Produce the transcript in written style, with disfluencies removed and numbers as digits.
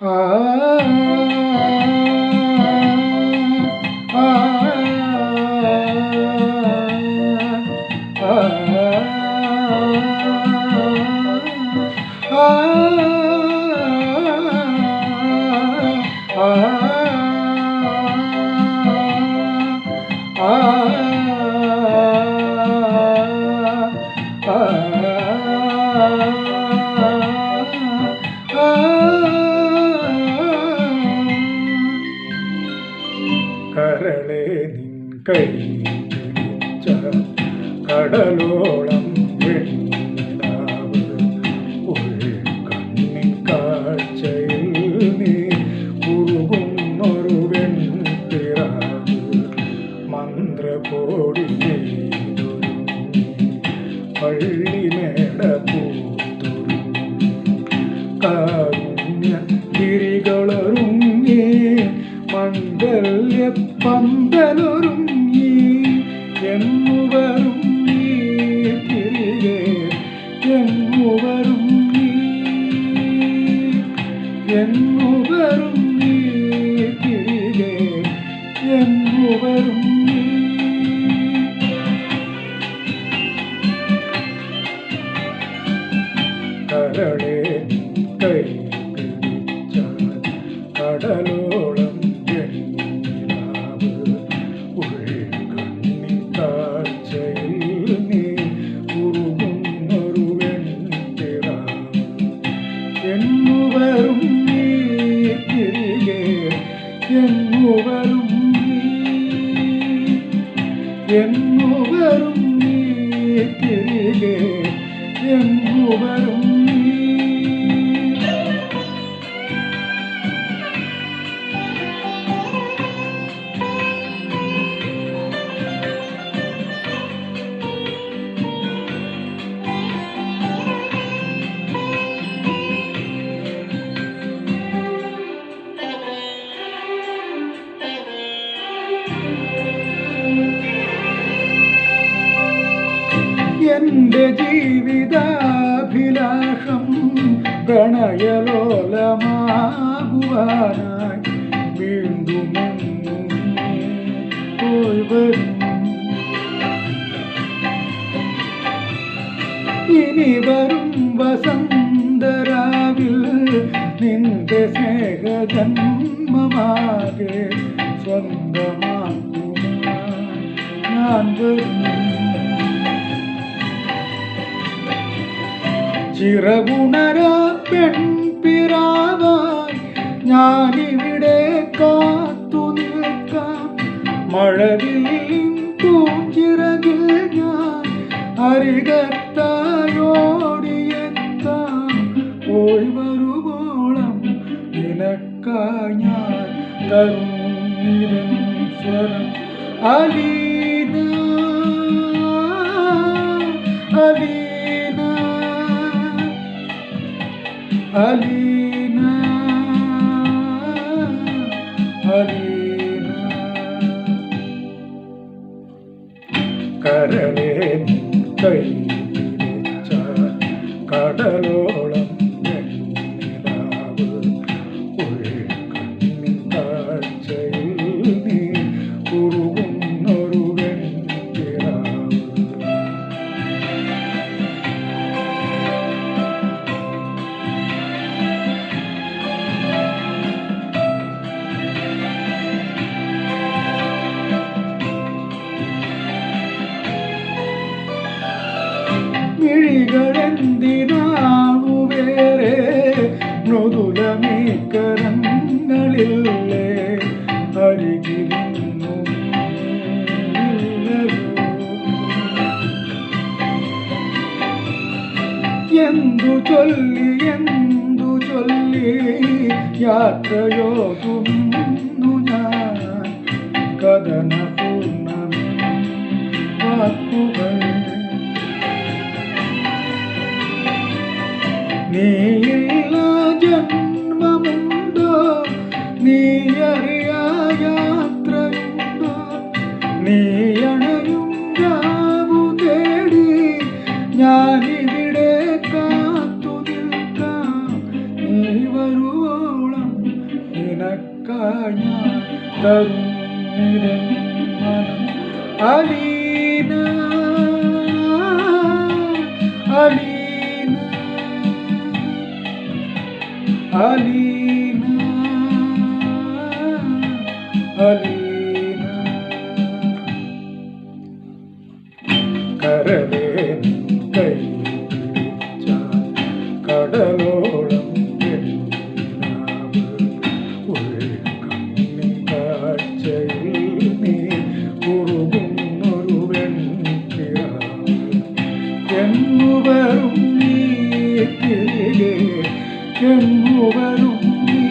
ആ ആ കരളെ നിൻ കൈ പിടിച്ച കടലോളം വെണ്ണിലാവ് ഉൾക്കണ്ണിൻ കാഴ്ചയിൽ നീ ഉരുകുന്നൊരു വെൺപിറാവ് മന്ത്രകോടി നെയ്തൊരുങ്ങി പള്ളിമേട പൂത്തൊരുങ്ങി കാരുണ്യ തിരികളൊരുങ്ങി മംഗല്യ പന്തലൊരുങ്ങി എന്നുവരുങ്ങി തിരികെ എന്നുവരുങ്ങി എന്നുവരുങ്ങി തിരികെ എന്നുവരുങ്ങി കരളെ കൈ പിടിച്ചാൽ കടലോളം വെണ്ണിലാവ് ഉൾക്കണ്ണിൻ കാഴ്ചയിൽ നീ ഉരുകുന്നൊരു വെൺപിറാവ് എന്നുവരും നീ തിരികെ എന്നുവരും നീ എന്നുവരും നീ തിരികെ എന്നുവരും നീ എന്റെ ജീവിതാഭിലാഷം പ്രണയലോലമാകുവാനായി വീണ്ടും പോയി വരും ഇനി വരും വസന്തരാവിൽ നിന്റെ സ്നേഹജന്മമാകെ സ്വന്തമാക്കുവാൻ ഞാൻ വരും ചിറകുണരാ പെൺപിറാവായി ഞാനിവിടെ കാത്തു നിൽക്കാം മഴവില്ലിൻ പൂഞ്ചിറകിൽ ഞാൻ അരികത്തായോടിയെത്താം പോയി വരുവോളം നിനക്കായി ഞാൻ തരുന്നിരൻ സ്വരം അലീന അലീന അലീന അലീന കരളെ കൈ പിടിച്ച കടലോളം വെണ്ണിലാവ് ഉൾക്കണ്ണിൻ കാഴ്ചയിൽ നീ ഉരുകുന്നൊരു വെൺപിറാവ് മിഴികളെന്തിനാണു വേറെ മൃദുലമീകരങ്ങളില്ലേ അരികിലിന്നു എന്തു ചൊല്ലി യാത്രയോതുന്നു ഞാൻ കഥനപൂർണ്ണമേ വാക്കുകൾ നീയില്ല ജന്മമുണ്ടോ നീ അറിയാ യാത്രയുണ്ടോ നീ അണയും രാവു തേടി ഞാനിവിടെ കാത്തു നിൽക്കാം നീ വരുവോളം ഞാൻ തരുന്നിരൻ മനം അലീന അലീന അലീന അലീന കരളേ കൈ പിടിച്ചാൽ കടലോളം ഉൾക്കണ്ണിൻ കാഴ്ചയിൽ നീ ഉറുകുന്നൊരു വെൺപിറാവ് എന്നുവരും നീ തിരികെ എന്നുവരും നീ